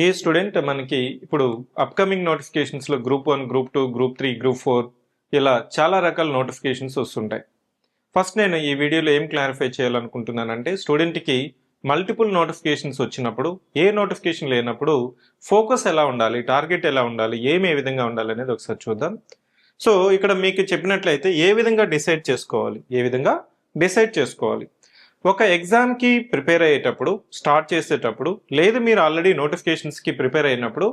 ఏ student మనకి ఇప్పుడు upcoming నోటిఫికేషన్స్లో గ్రూప్ 1, గ్రూప్ 2, గ్రూప్ 3, గ్రూప్ 4 ఇలా చాలా రకాల నోటిఫికేషన్స్ వస్తుంటాయి. ఫస్ట్ నేను ఈ వీడియోలో ఏం క్లారిఫై చేయాలనుకుంటున్నానంటే స్టూడెంట్కి మల్టిపుల్ నోటిఫికేషన్స్ వచ్చినప్పుడు ఏ నోటిఫికేషన్ లేనప్పుడు ఫోకస్ ఎలా ఉండాలి, టార్గెట్ ఎలా ఉండాలి, ఏ విధంగా ఉండాలి అనేది ఒకసారి చూద్దాం. సో ఇక్కడ మీకు చెప్పినట్లయితే ఏ విధంగా డిసైడ్ చేసుకోవాలి ఒక ఎగ్జామ్కి ప్రిపేర్ అయ్యేటప్పుడు, స్టార్ట్ చేసేటప్పుడు, లేదు మీరు ఆల్రెడీ నోటిఫికేషన్స్కి ప్రిపేర్ అయినప్పుడు,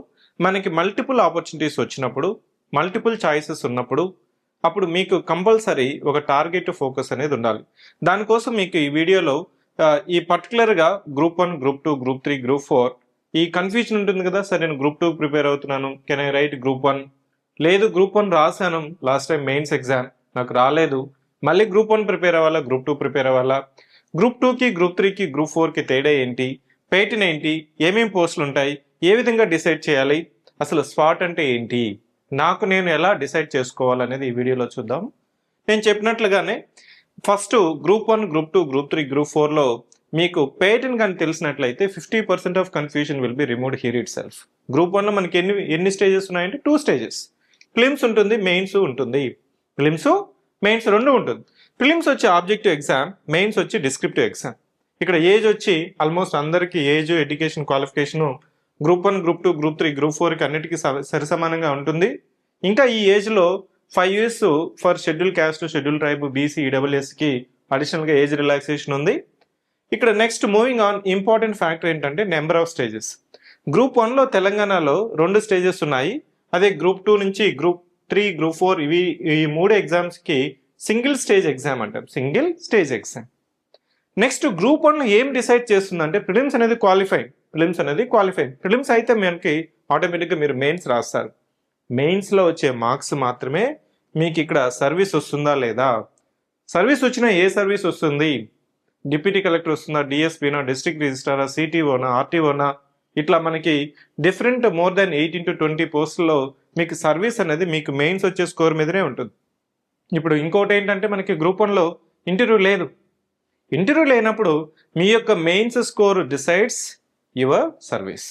మనకి మల్టిపుల్ ఆపర్చునిటీస్ వచ్చినప్పుడు, మల్టిపుల్ చాయిసెస్ ఉన్నప్పుడు, అప్పుడు మీకు కంపల్సరీ ఒక టార్గెట్ ఫోకస్ అనేది ఉండాలి. దానికోసం మీకు ఈ వీడియోలో ఈ పర్టికులర్గా గ్రూప్ 1, గ్రూప్ 2, గ్రూప్ 3, గ్రూప్ 4 ఈ కన్ఫ్యూజన్ ఉంటుంది కదా, సరే నేను గ్రూప్ 2 ప్రిపేర్ అవుతున్నాను, కెన్ ఐ రైట్ గ్రూప్ 1, లేదు గ్రూప్ 1 రాశాను లాస్ట్ టైం మెయిన్స్ ఎగ్జామ్ నాకు రాలేదు, మళ్ళీ గ్రూప్ 1 ప్రిపేర్ అవ్వాలా, గ్రూప్ 2 ప్రిపేర్ అవ్వాలా, గ్రూప్ 2కి, గ్రూప్ 3కి, గ్రూప్ 4కి తేడా ఏంటి, పేటర్న్ ఏంటి, ఏమేమి పోస్టులు ఉంటాయి, ఏ విధంగా డిసైడ్ చేయాలి, అసలు స్పాట్ అంటే ఏంటి, నేను ఎలా డిసైడ్ చేసుకోవాలనేది ఈ వీడియోలో చూద్దాం. నేను చెప్పినట్లుగానే first group 1, group 2, group 3, group 4లో మీకు పేటర్న్ కానీ తెలిసినట్లయితే 50% of confusion will be removed here itself. Group 1లో మనకి ఎన్ని స్టేజెస్ ఉన్నాయంటే 2 స్టేజెస్. ప్రిలిమ్స్ ఉంటుంది, మెయిన్స్ ఉంటుంది. ప్రిలిమ్స్, మెయిన్స్ రెండు ఉంటుంది. ప్రిలిమ్స్ వచ్చి ఆబ్జెక్టివ్ ఎగ్జామ్, మెయిన్స్ వచ్చి డిస్క్రిప్టివ్ ఎగ్జామ్. ఇక్కడ ఏజ్ వచ్చి ఆల్మోస్ట్ అందరికీ age, education qualification group 1, group 2, group 3, group 4కి అన్నిటికీ సరిసమానంగా ఉంటుంది. ఇంకా ఈ ఏజ్లో 5 years for schedule caste, schedule tribe, BC, ఈడబ్ల్యూఎస్కి అడిషనల్గా ఏజ్ రిలాక్సేషన్ ఉంది. ఇక్కడ next moving on, important factor ఏంటంటే నెంబర్ ఆఫ్ స్టేజెస్. గ్రూప్ 1లో తెలంగాణలో 2 స్టేజెస్ ఉన్నాయి. అదే గ్రూప్ 2 నుంచి గ్రూప్ 3, గ్రూప్ 4 ఈ 3 ఎగ్జామ్స్కి సింగిల్ స్టేజ్ ఎగ్జామ్ అంటారు, single stage exam. Next group 1 ఏం డిసైడ్ చేస్తుందంటే ప్రిలిమ్స్ అనేది క్వాలిఫైడ్. ప్రిలిమ్స్ అయితే మనకి ఆటోమేటిక్గా మీరు మెయిన్స్ రాస్తారు. మెయిన్స్లో వచ్చే మార్క్స్ మాత్రమే మీకు ఇక్కడ సర్వీస్ వస్తుందా లేదా, సర్వీస్ వచ్చినా ఏ సర్వీస్ వస్తుంది, డిప్యూటీ కలెక్టర్ వస్తుందా, డిఎస్పీనా, డిస్ట్రిక్ట్ రిజిస్ట్రారా, సిటీఓనా, ఆర్టీఓనా, ఇట్లా మనకి డిఫరెంట్ మోర్ దాన్ 8 into 20 పోస్టుల్లో మీకు సర్వీస్ అనేది మీకు మెయిన్స్ వచ్చే స్కోర్ మీదనే ఉంటుంది. ఇప్పుడు ఇంకోటి ఏంటంటే మనకి గ్రూప్ 1లో ఇంటర్వ్యూ లేదు. ఇంటర్వ్యూ లేనప్పుడు మీ యొక్క mains score decides your service.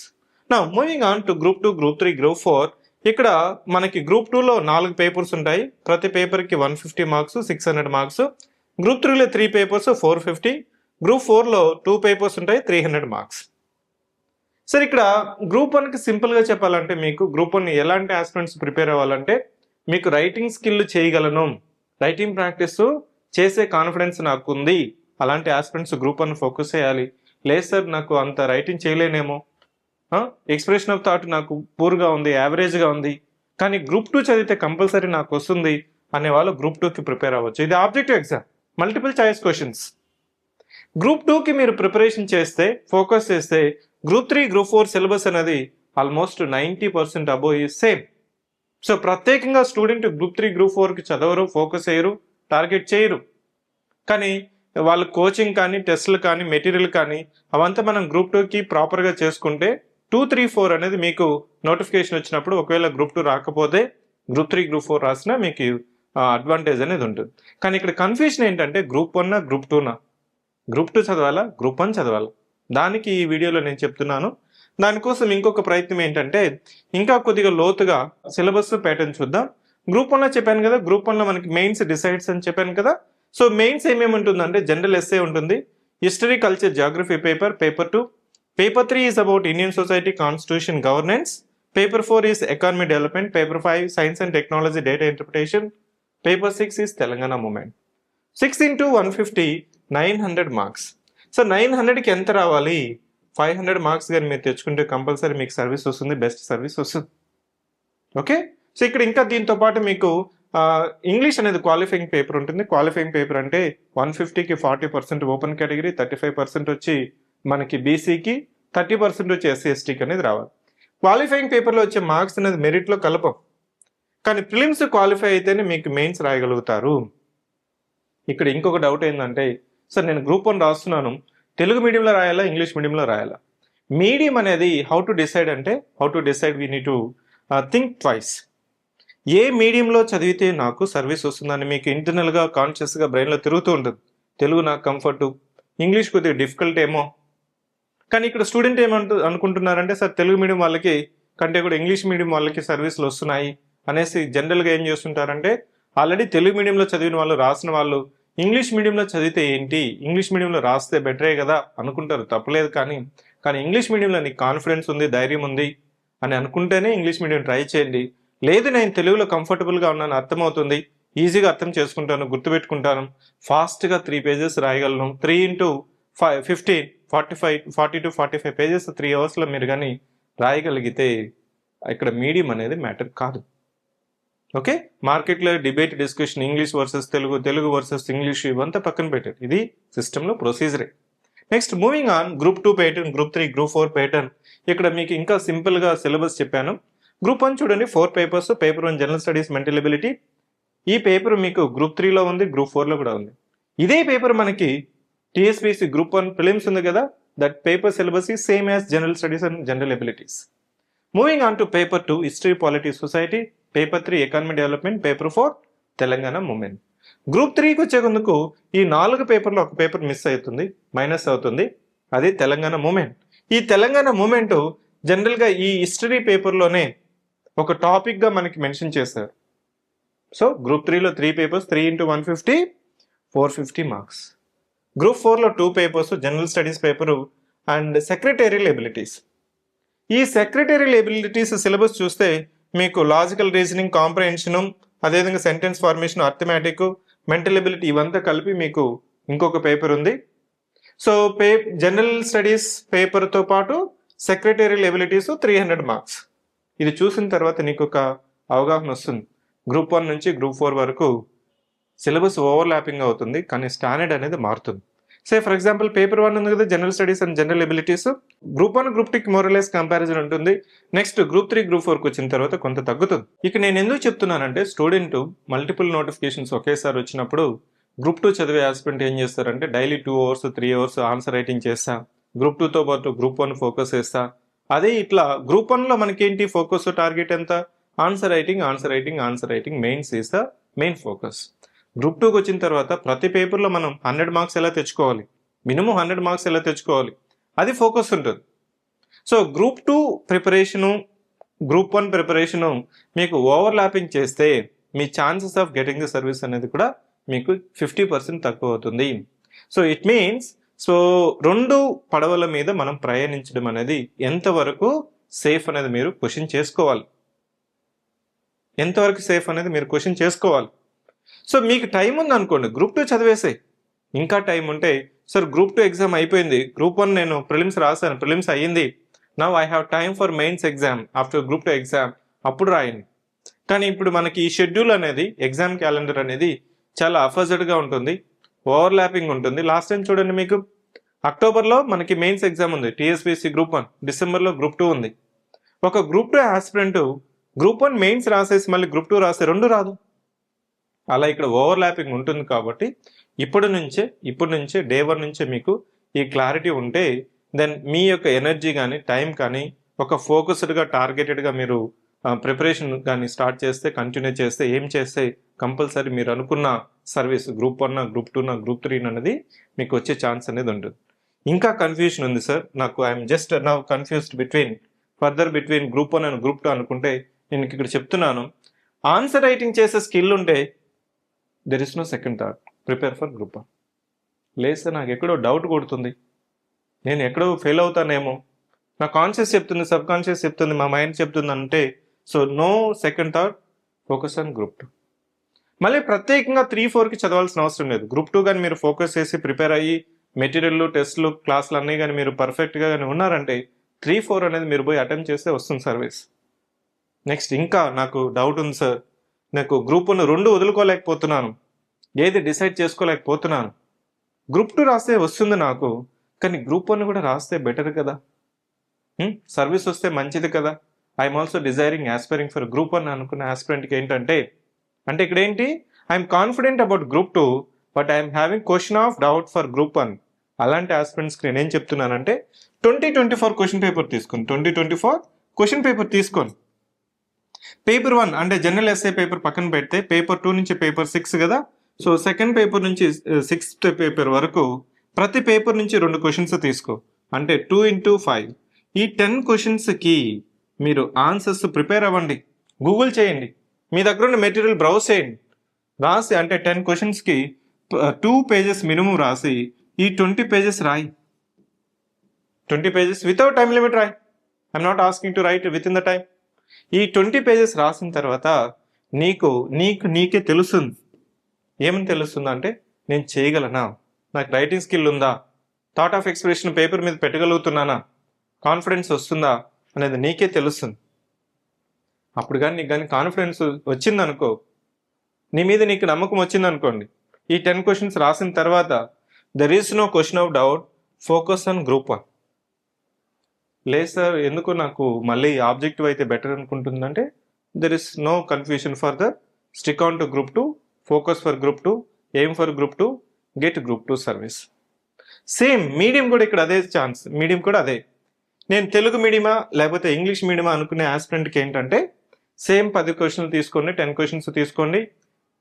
Now moving on to group 2, group 3, group 4. ఇక్కడ మనకి గ్రూప్ 2లో 4 పేపర్స్ ఉంటాయి. ప్రతి పేపర్కి 150 మార్క్స్, 600 మార్క్స్. గ్రూప్ 3లో 3 పేపర్స్, 450. గ్రూప్ 4లో 2 పేపర్స్ ఉంటాయి, 300 మార్క్స్. సరే ఇక్కడ గ్రూప్ 1కి సింపుల్గా చెప్పాలంటే మీకు గ్రూప్ 1 ఎలాంటి ఆస్పిరెంట్స్ ప్రిపేర్ అవ్వాలంటే మీకు రైటింగ్ స్కిల్ చేయగలను, రైటింగ్ ప్రాక్టీస్ చేసే కాన్ఫిడెన్స్ నాకు ఉంది, అలాంటి ఆస్పిరెంట్స్ గ్రూప్ 1 ఫోకస్ చేయాలి. లేదు సార్ నాకు అంత రైటింగ్ చేయలేనేమో, ఎక్స్ప్రెషన్ ఆఫ్ థాట్ నాకు పూర్గా ఉంది, యావరేజ్గా ఉంది, కానీ గ్రూప్ 2 చదివితే కంపల్సరీ నాకు వస్తుంది అనే వాళ్ళు గ్రూప్ 2కి ప్రిపేర్ అవ్వచ్చు. ఇది objective exam, multiple choice questions. Group 2కి మీరు ప్రిపరేషన్ చేస్తే, ఫోకస్ చేస్తే గ్రూప్ 3, గ్రూప్ 4 సిలబస్ అనేది ఆల్మోస్ట్ 90% అబోవ్ ఈ సేమ్. సో ప్రత్యేకంగా స్టూడెంట్ గ్రూప్ 3, గ్రూప్ 4కి చదవరు, ఫోకస్ చేయరు, టార్గెట్ చేయరు. కానీ వాళ్ళ కోచింగ్ కానీ, టెస్టులు కానీ, మెటీరియల్ కానీ అవంతా మనం గ్రూప్ 2కి ప్రాపర్గా చేసుకుంటే 2, 3, 4 అనేది మీకు నోటిఫికేషన్ వచ్చినప్పుడు ఒకవేళ గ్రూప్ 2 రాకపోతే గ్రూప్ 3, గ్రూప్ 4 రాసినా మీకు అడ్వాంటేజ్ అనేది ఉంటుంది. కానీ ఇక్కడ కన్ఫ్యూజన్ ఏంటంటే గ్రూప్ 1నా, గ్రూప్ 2నా, గ్రూప్ 2 చదవాలా, గ్రూప్ 1 చదవాలా, దానికి ఈ వీడియోలో నేను చెప్తున్నాను. దానికోసం ఇంకొక ప్రయత్నం ఏంటంటే ఇంకా కొద్దిగా లోతుగా సిలబస్ ప్యాటర్న్ చూద్దాం. గ్రూప్ 1లో చెప్పాను కదా, గ్రూప్ 1లో మనకి మెయిన్స్ డిసైడ్స్ అని చెప్పాను కదా. సో మెయిన్స్ ఏమేమి ఉంటుందంటే జనరల్ ఎస్సే ఉంటుంది, history, culture, geography paper 2. Paper 3 is about Indian society, constitution, governance. Paper 4 is economy development. Paper 5 science and technology, data interpretation. Paper 6 is Telangana movement. 6 into 150, 900 marks. So 900కి ఎంత రావాలి, 500 marks కానీ మీరు తెచ్చుకుంటే compulsory మీకు service వస్తుంది, best service వస్తుంది. Okay, so ఇక్కడ ఇంకా దీంతో పాటు మీకు ఇంగ్లీష్ అనేది క్వాలిఫైయింగ్ పేపర్ ఉంటుంది. క్వాలిఫైయింగ్ పేపర్ అంటే 150కి 40% ఓపెన్ కేటగిరీ, 35% వచ్చి మనకి బీసీకి, 30% వచ్చి ఎస్సీ ఎస్టీకి అనేది రావాలి. క్వాలిఫైయింగ్ పేపర్లో వచ్చే మార్క్స్ అనేది మెరిట్లో కలపం, కానీ ప్రిలిమ్స్ క్వాలిఫై అయితేనే మీకు మెయిన్స్ రాయగలుగుతారు. ఇక్కడ ఇంకొక డౌట్ ఏంటంటే సార్ నేను గ్రూప్ 1 రాస్తున్నాను, తెలుగు మీడియంలో రాయాలా, ఇంగ్లీష్ మీడియంలో రాయాలా? మీడియం అనేది how to decide we need to think twice. ఏ మీడియంలో చదివితే నాకు సర్వీస్ వస్తుందని మీకు ఇంటర్నల్గా కాన్షియస్గా బ్రెయిన్లో తిరుగుతూ ఉంటుంది. తెలుగు నాకు కంఫర్టు, ఇంగ్లీష్ కొద్దిగా డిఫికల్ట్ ఏమో, కానీ ఇక్కడ స్టూడెంట్ అనుకుంటున్నారంటే సార్ తెలుగు మీడియం వాళ్ళకి కంటే కూడా ఇంగ్లీష్ మీడియం వాళ్ళకి సర్వీసులు వస్తున్నాయి అనేసి జనరల్గా ఏం చేస్తుంటారంటే ఆల్రెడీ తెలుగు మీడియంలో చదివిన వాళ్ళు రాసిన వాళ్ళు ఇంగ్లీష్ మీడియంలో చదివితే ఏంటి, ఇంగ్లీష్ మీడియంలో రాస్తే బెటరే కదా అనుకుంటారు, తప్పలేదు. కానీ ఇంగ్లీష్ మీడియంలో నీకు కాన్ఫిడెన్స్ ఉంది, ధైర్యం ఉంది అని అనుకుంటేనే ఇంగ్లీష్ మీడియం ట్రై చేయండి. లేదు నేను తెలుగులో కంఫర్టబుల్గా ఉన్నాను, అర్థమవుతుంది, ఈజీగా అర్థం చేసుకుంటాను, గుర్తుపెట్టుకుంటాను, ఫాస్ట్గా 3 పేజెస్ రాయగలను, 3 into 15 40 to 45 పేజెస్ 3 అవర్స్లో మీరు కానీ రాయగలిగితే ఇక్కడ మీడియం అనేది మ్యాటర్ కాదు. ఓకే, మార్కెట్లో debate discussion English versus Telugu, Telugu versus English ఇవంతా పక్కన పెట్టారు, ఇది సిస్టంలో ప్రొసీజరే. Next moving on group 2 pattern, group 3, group 4 pattern. ఇక్కడ మీకు ఇంకా సింపుల్గా సిలబస్ చెప్పాను. గ్రూప్ 1 చూడండి 4 papers, paper 1 general studies mental ability. ఈ పేపర్ మీకు గ్రూప్ 3లో ఉంది, గ్రూప్ 4లో కూడా ఉంది. ఇదే పేపర్ మనకి టీఎస్పీసీ గ్రూప్ 1 ప్రిలిమ్స్ ఉంది కదా, that paper syllabus is same as general studies and general abilities. Moving on to paper 2 history polity society, paper 3 economy development, paper 4 Telangana movement. Group 3కి వచ్చేందుకు ఈ 4 పేపర్లో ఒక పేపర్ మిస్ అవుతుంది, మైనస్ అవుతుంది, అది తెలంగాణ మూమెంట్. ఈ తెలంగాణ మూమెంట్ జనరల్గా ఈ హిస్టరీ పేపర్లోనే ఒక టాపిక్గా మనకి మెన్షన్ చేశారు. సో గ్రూప్ 3లో 3 పేపర్స్, 3 into 150 450 మార్క్స్. గ్రూప్ 4లో 2 papers, general studies paper and secretarial abilities. ఈ సెక్రటేరియల్ ఎబిలిటీస్ సిలబస్ చూస్తే మీకు లాజికల్ రీజనింగ్, కాంప్రహెన్షను, అదేవిధంగా sentence formation, arithmetic, mental ability ఇవంతా కలిపి మీకు ఇంకొక పేపర్ ఉంది. సో జనరల్ స్టడీస్ పేపర్తో పాటు సెక్రటేరియల్ ఎబిలిటీస్ 300 మార్క్స్. ఇది చూసిన తర్వాత నీకు ఒక అవగాహన వస్తుంది. గ్రూప్ 1 నుంచి గ్రూప్ 4 వరకు సిలబస్ ఓవర్లాపింగ్ అవుతుంది, కానీ స్టాండర్డ్ అనేది మారుతుంది. సే ఫర్ ఎగ్జాంపుల్ పేపర్ 1 ఉంది కదా, general studies and general abilities, group 1 group 2కి మోరలెస్ కంపారిజన్ ఉంటుంది. నెక్స్ట్ గ్రూప్ 3 గ్రూప్ 4కి వచ్చిన తర్వాత కొంత తగ్గుతుంది. ఇక నేను ఎందుకు చెప్తున్నానంటే స్టూడెంట్ మల్టిపుల్ నోటిఫికేషన్స్ ఒకేసారి వచ్చినప్పుడు గ్రూప్ 2 చదివే ఆస్పిరెంట్ ఏం చేస్తారంటే daily 2 hours 3 hours answer writing చేస్తా, గ్రూప్ 2తో పాటు గ్రూప్ 1 ఫోకస్ చేస్తా. అదే ఇట్లా గ్రూప్ 1లో మనకేంటి ఫోకస్, టార్గెట్ ఎంత, answer writing, mains is the main focus. Group 2కి వచ్చిన తర్వాత ప్రతి పేపర్లో మనం 100 మార్క్స్ ఎలా తెచ్చుకోవాలి, మినిమం 100 మార్క్స్ ఎలా తెచ్చుకోవాలి, అది ఫోకస్ ఉంటుంది. So group 2 preparation, group 1 preparation మీకు ఓవర్లాపింగ్ చేస్తే మీ chances of getting the service అనేది కూడా మీకు 50% తక్కువ అవుతుంది. సో ఇట్ మీన్స్ సో 2 పడవల మీద మనం ప్రయాణించడం అనేది ఎంతవరకు సేఫ్ అనేది మీరు క్వశ్చన్ చేసుకోవాలి, ఎంతవరకు సేఫ్ అనేది మీరు క్వశ్చన్ చేసుకోవాలి. సో మీకు టైం ఉంది అనుకోండి, గ్రూప్ 2 చదివేసే. ఇంకా టైం ఉంటే సార్ గ్రూప్ 2 ఎగ్జామ్ అయిపోయింది, గ్రూప్ 1 నేను ప్రిలిమ్స్ రాశాను, ప్రిలిమ్స్ అయ్యింది, now I have time for mains exam after group 2 exam, అప్పుడు రాయండి. కానీ ఇప్పుడు మనకి ఈ షెడ్యూల్ అనేది, ఎగ్జామ్ క్యాలెండర్ అనేది చాలా అఫజడ్గా ఉంటుంది, ఓవర్లాపింగ్ ఉంటుంది. లాస్ట్ టైం చూడండి మీకు అక్టోబర్లో మనకి మెయిన్స్ ఎగ్జామ్ ఉంది టీఎస్పీసీ గ్రూప్ 1, డిసెంబర్లో గ్రూప్ 2 ఉంది. ఒక గ్రూప్ 2 ఆస్పిరెంట్ గ్రూప్ 1 మెయిన్స్ రాసేసి మళ్ళీ గ్రూప్ 2 రాస్తే 2 రాదు. అలా ఇక్కడ ఓవర్లాపింగ్ ఉంటుంది. కాబట్టి ఇప్పటి నుంచే డే 1 నుంచే మీకు ఈ క్లారిటీ ఉంటే దెన్ మీ యొక్క ఎనర్జీ కానీ టైం కానీ ఒక ఫోకస్డ్గా టార్గెటెడ్గా మీరు ప్రిపరేషన్ కానీ స్టార్ట్ చేస్తే, కంటిన్యూ చేస్తే, ఏం చేస్తే కంపల్సరీ మీరు అనుకున్న సర్వీస్ గ్రూప్ 1 గ్రూప్ 2 గ్రూప్ 3 అనేది మీకు వచ్చే ఛాన్స్ అనేది ఉంటుంది. ఇంకా కన్ఫ్యూజన్ ఉంది సార్ నాకు, I'm just now confused between group 1 and group 2 అనుకుంటే నేను ఇక్కడ చెప్తున్నాను, ఆన్సర్ రైటింగ్ చేసే స్కిల్ ఉంటే there is no second thought, prepare for group 1. లేదు సార్ నాకు ఎక్కడో డౌట్ కొడుతుంది, నేను ఎక్కడో ఫెయిల్ అవుతానేమో, నా కాన్షియస్ చెప్తుంది, సబ్ కాన్షియస్ చెప్తుంది, మా మైండ్ చెప్తుంది అంటే so no second thought, focus on group 2. మళ్ళీ ప్రత్యేకంగా 3-4కి చదవాల్సిన అవసరం లేదు. గ్రూప్ 2 కానీ మీరు ఫోకస్ చేసి ప్రిపేర్ అయ్యి మెటీరియల్, టెస్ట్లు, క్లాసులు అన్నీ కానీ మీరు పర్ఫెక్ట్గా కానీ ఉన్నారంటే 3-4 అనేది మీరు పోయి అటెంప్ట్ చేస్తే వస్తుంది సర్వీస్. నెక్స్ట్ ఇంకా నాకు డౌట్ ఉంది సార్, నాకు గ్రూప్ 1 2 వదులుకోలేకపోతున్నాను, ఏది డిసైడ్ చేసుకోలేకపోతున్నాను, గ్రూప్ 2 రాస్తే వస్తుంది నాకు, కానీ గ్రూప్ 1 కూడా రాస్తే బెటర్ కదా, సర్వీస్ వస్తే మంచిది కదా, I'm also aspiring for group 1 అనుకున్న ఆస్పిరెంట్కి ఏంటంటే ఇక్కడ ఏంటి, I'm confident about group 2 but I'm having question of doubt for group 1. అలాంటి ఆస్పిరెంట్స్కి నేనేం చెప్తున్నానంటే 2024 క్వశ్చన్ పేపర్ తీసుకోండి, 2024 క్వశ్చన్ పేపర్ తీసుకోండి. పేపర్ 1 అంటే జనరల్ ఎస్ఏ పేపర్ పక్కన పెడితే పేపర్ 2 నుంచి పేపర్ 6 కదా, సో సెకండ్ పేపర్ నుంచి 6th పేపర్ వరకు ప్రతి పేపర్ నుంచి 2 క్వశ్చన్స్ తీసుకో. అంటే 2 ఇంటూ 5. ఈ 10 క్వశ్చన్స్కి మీరు ఆన్సర్స్ ప్రిపేర్ అవ్వండి, గూగుల్ చేయండి, మీ దగ్గర ఉన్న మెటీరియల్ బ్రౌజ్ చేయండి, రాసి అంటే 10 క్వశ్చన్స్కి 2 పేజెస్ మినిమం రాసి ఈ 20 పేజెస్ రాయి. 20 పేజెస్ వితౌట్ టైం లిమిట్ రాయి. I'm not asking to right with in the time. ఈ 20 పేజెస్ రాసిన తర్వాత నీకే తెలుస్తుంది. ఏమని తెలుస్తుంది అంటే, నేను చేయగలనా, నాకు రైటింగ్ స్కిల్ ఉందా, థాట్ ఆఫ్ ఎక్స్ప్రెషన్ పేపర్ మీద పెట్టగలుగుతున్నానా, కాన్ఫిడెన్స్ వస్తుందా అనేది నీకే తెలుస్తుంది. అప్పుడు కానీ నీకు కానీ కాన్ఫిడెన్స్ వచ్చిందనుకో, నీ మీద నీకు నమ్మకం వచ్చిందనుకోండి, ఈ 10 క్వశ్చన్స్ రాసిన తర్వాత there is no question of doubt, focus on group 1. లేదు సార్ ఎందుకు నాకు మళ్ళీ ఆబ్జెక్టివ్ అయితే బెటర్ అనుకుంటుందంటే, there is no confusion for the stick on to group 2, focus for group 2, aim for group 2, get group 2 service. Same medium కూడా ఇక్కడ అదే chance, medium కూడా అదే. నేను తెలుగు మీడియమా లేకపోతే ఇంగ్లీష్ మీడియమా అనుకునే ఆస్పిరెంట్కి ఏంటంటే, సేమ్ 10 క్వశ్చన్లు తీసుకోండి, 10 క్వశ్చన్స్ తీసుకోండి.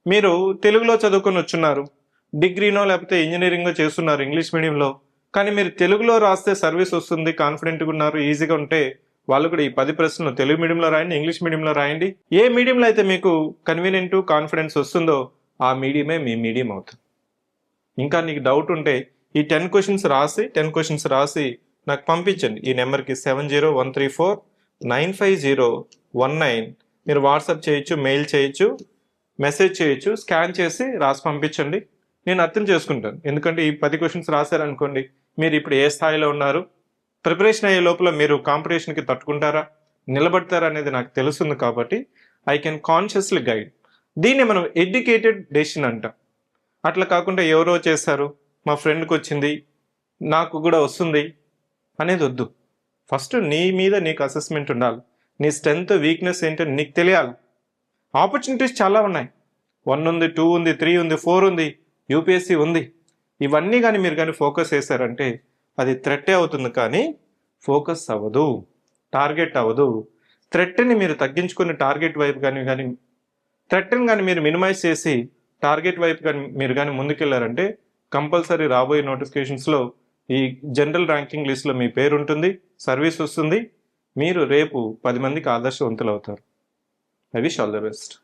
మీరు తెలుగులో చదువుకొని వచ్చున్నారు, డిగ్రీనో లేకపోతే ఇంజనీరింగో చేస్తున్నారు ఇంగ్లీష్ మీడియంలో, కానీ మీరు తెలుగులో రాస్తే సర్వీస్ వస్తుంది, కాన్ఫిడెంట్గా ఉన్నారు, ఈజీగా ఉంటే వాళ్ళు కూడా ఈ 10 ప్రశ్నలు తెలుగు మీడియంలో రాయండి, ఇంగ్లీష్ మీడియంలో రాయండి. ఏ మీడియంలో అయితే మీకు కన్వీనియంట్ కాన్ఫిడెన్స్ వస్తుందో ఆ మీడియమే మీ మీడియం అవుతుంది. ఇంకా నీకు డౌట్ ఉంటే ఈ 10 క్వశ్చన్స్ రాసి నాకు పంపించండి. ఈ నెంబర్కి 7013495019 మీరు వాట్సాప్ చేయొచ్చు, మెయిల్ చేయొచ్చు, మెసేజ్ చేయొచ్చు, స్కాన్ చేసి రాసి పంపించండి. నేను అర్థం చేసుకుంటాను. ఎందుకంటే ఈ 10 క్వశ్చన్స్ రాశారనుకోండి, మీరు ఇప్పుడు ఏ స్థాయిలో ఉన్నారు, ప్రిపరేషన్ అయ్యే లోపల మీరు కాంపిటీషన్కి తట్టుకుంటారా, నిలబడతారా అనేది నాకు తెలుస్తుంది. కాబట్టి ఐ కెన్ కాన్షియస్లీ గైడ్. దీన్ని మనం ఎడ్యుకేటెడ్ డెసిషన్ అంటాం. అట్లా కాకుండా ఎవరో చేశారు, మా ఫ్రెండ్కి వచ్చింది, నాకు కూడా వస్తుంది అనేది వద్దు. ఫస్ట్ నీ మీద నీకు అసెస్మెంట్ ఉండాలి, నీ స్ట్రెంగ్త్ వీక్నెస్ ఏంటో నీకు తెలియాలి. ఆపర్చునిటీస్ చాలా ఉన్నాయి, 1 ఉంది, 2 ఉంది, 3 ఉంది, 4 ఉంది, యూపీఎస్సీ ఉంది. ఇవన్నీ కానీ మీరు కానీ ఫోకస్ చేశారంటే అది థ్రెట్టే అవుతుంది, కానీ ఫోకస్ అవ్వదు, టార్గెట్ అవ్వదు. థ్రెట్ని మీరు తగ్గించుకుని టార్గెట్ వైపు కానీ థ్రెట్ని కానీ మీరు మినిమైజ్ చేసి టార్గెట్ వైపు కానీ మీరు కానీ ముందుకెళ్ళారంటే కంపల్సరీ రాబోయే నోటిఫికేషన్స్లో ఈ జనరల్ ర్యాంకింగ్ లిస్ట్లో మీ పేరు ఉంటుంది, సర్వీస్ వస్తుంది, మీరు రేపు 10 మందికి ఆదర్శవంతులు అవుతారు. I wish all the best.